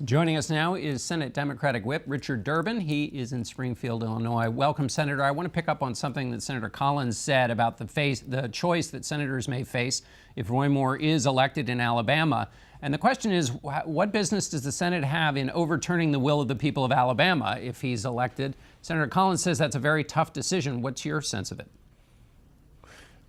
Joining us now is Senate Democratic Whip Richard Durbin. He is in Springfield, Illinois. Welcome, Senator. I want to pick up on something that Senator Collins said about the choice that senators may face if Roy Moore is elected in Alabama. And the question is, what business does the Senate have in overturning the will of the people of Alabama if he's elected? Senator Collins says that's a very tough decision. What's your sense of it?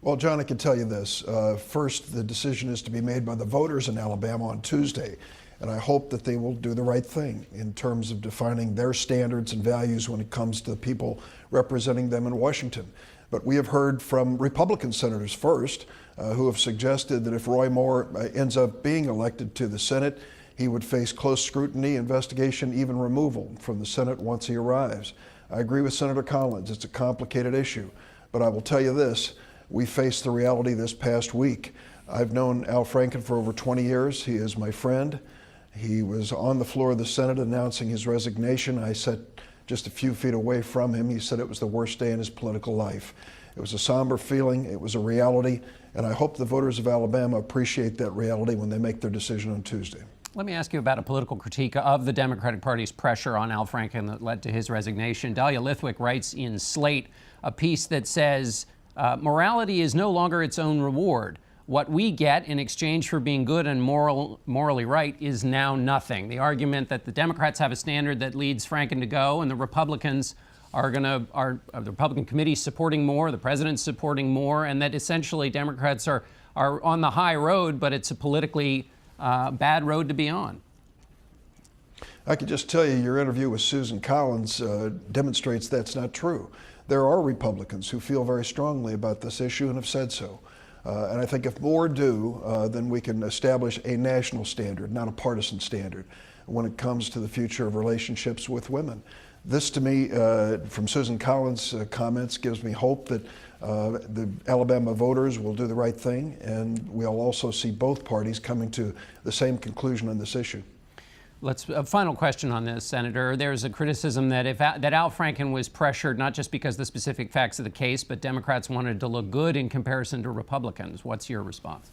Well, John, I can tell you this. First, the decision is to be made by the voters in Alabama on Tuesday. And I hope that they will do the right thing in terms of defining their standards and values when it comes to the people representing them in Washington. But we have heard from Republican senators first, who have suggested that if Roy Moore ends up being elected to the Senate, he would face close scrutiny, investigation, even removal from the Senate once he arrives. I agree with Senator Collins. It's a complicated issue. But I will tell you this, we faced the reality this past week. I've known Al Franken for over 20 years. He is my friend. He was on the floor of the Senate announcing his resignation. I sat just a few feet away from him. He said it was the worst day in his political life. It was a somber feeling. It was a reality. And I hope the voters of Alabama appreciate that reality when they make their decision on Tuesday. Let me ask you about a political critique of the Democratic Party's pressure on Al Franken that led to his resignation. Dahlia Lithwick writes in Slate a piece that says, morality is no longer its own reward. What we get in exchange for being good and morally right is now nothing. The argument that the Democrats have a standard that leads Franken to go, and the Republicans the Republican committee supporting more, the president's supporting more, and that essentially Democrats are on the high road, but it's a politically bad road to be on. I can just tell you, your interview with Susan Collins demonstrates that's not true. There are Republicans who feel very strongly about this issue and have said so. And I think if more do, then we can establish a national standard, not a partisan standard, when it comes to the future of relationships with women. This, to me, from Susan Collins' comments, gives me hope that the Alabama voters will do the right thing, and we'll also see both parties coming to the same conclusion on this issue. A final question on this, Senator. There's a criticism that that Al Franken was pressured not just because of the specific facts of the case, but Democrats wanted to look good in comparison to Republicans. What's your response?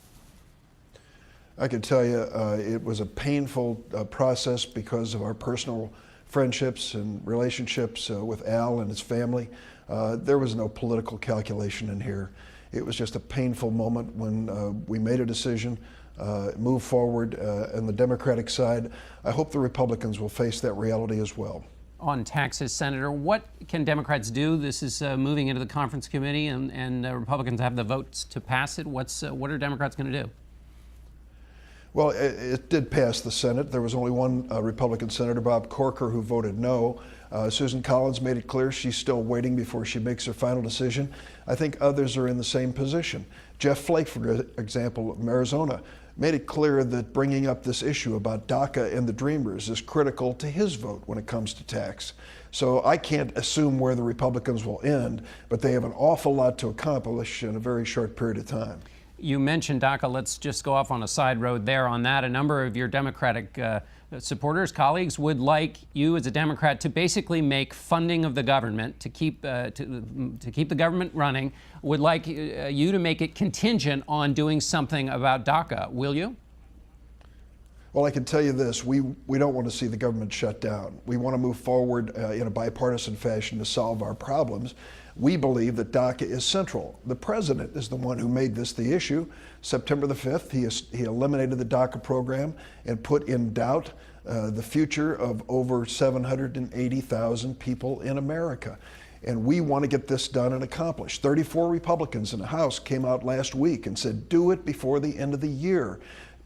I can tell you it was a painful process because of our personal friendships and relationships with Al and his family. There was no political calculation in here. It was just a painful moment when we made a decision, move forward on the Democratic side. I hope the Republicans will face that reality as well. On taxes, Senator, what can Democrats do? This is moving into the conference committee, and Republicans have the votes to pass it. What are Democrats going to do? Well, it did pass the Senate. There was only one Republican Senator, Bob Corker, who voted no. Susan Collins made it clear she's still waiting before she makes her final decision. I think others are in the same position. Jeff Flake, for example, from Arizona, made it clear that bringing up this issue about DACA and the Dreamers is critical to his vote when it comes to tax. So I can't assume where the Republicans will end, but they have an awful lot to accomplish in a very short period of time. You mentioned DACA. Let's just go off on a side road there on that. A number of your Democratic supporters, colleagues, would like you as a Democrat to basically make funding of the government, to keep the government running, would like you to make it contingent on doing something about DACA. Will you? Well, I can tell you this, we don't want to see the government shut down. We want to move forward in a bipartisan fashion to solve our problems. We believe that DACA is central. The president is the one who made this the issue. September the 5th, he eliminated the DACA program and put in doubt the future of over 780,000 people in America. And we want to get this done and accomplished. 34 Republicans in the House came out last week and said, do it before the end of the year.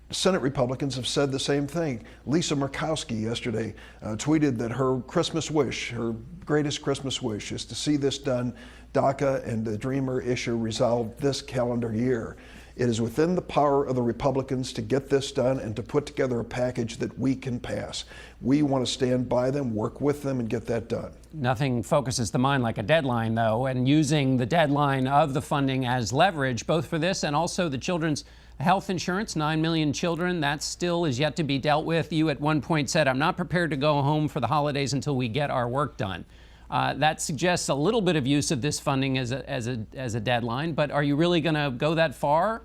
Senate Republicans have said the same thing. Lisa Murkowski yesterday tweeted that her Christmas wish, her greatest Christmas wish, is to see this done, DACA and the Dreamer issue resolved this calendar year. It is within the power of the Republicans to get this done and to put together a package that we can pass. We want to stand by them, work with them, and get that done. Nothing focuses the mind like a deadline, though, and using the deadline of the funding as leverage, both for this and also the children's health insurance, 9 million children, that still is yet to be dealt with. You at one point said, I'm not prepared to go home for the holidays until we get our work done. That suggests a little bit of use of this funding as a deadline, but are you really going to go that far?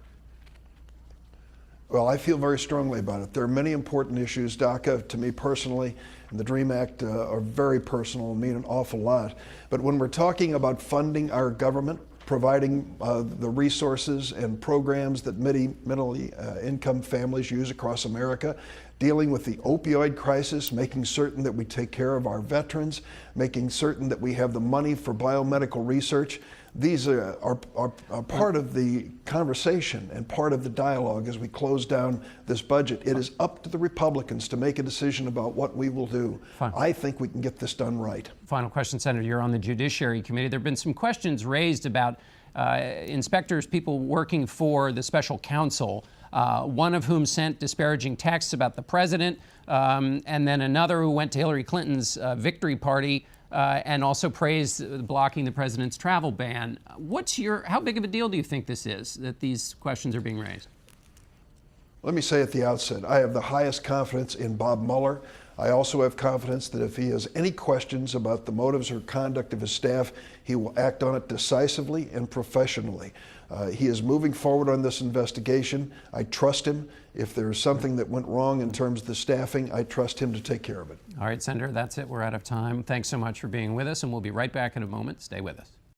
Well, I feel very strongly about it. There are many important issues, DACA, to me personally, and the DREAM Act are very personal and mean an awful lot. But when we're talking about funding our government, providing the resources and programs that many income families use across America, dealing with the opioid crisis, making certain that we take care of our veterans, making certain that we have the money for biomedical research. These are part of the conversation and part of the dialogue as we close down this budget. It is up to the Republicans to make a decision about what we will do. Fine. I think we can get this done right. Final question, Senator. You're on the Judiciary Committee. There have been some questions raised about inspectors, people working for the special counsel, one of whom sent disparaging texts about the president, and then another who went to Hillary Clinton's victory party and also praised blocking the president's travel ban. How big of a deal do you think this is, that these questions are being raised? Let me say at the outset, I have the highest confidence in Bob Mueller. I also have confidence that if he has any questions about the motives or conduct of his staff, he will act on it decisively and professionally. He is moving forward on this investigation. I trust him. If there is something that went wrong in terms of the staffing, I trust him to take care of it. All right, Senator, that's it. We're out of time. Thanks so much for being with us, and we'll be right back in a moment. Stay with us.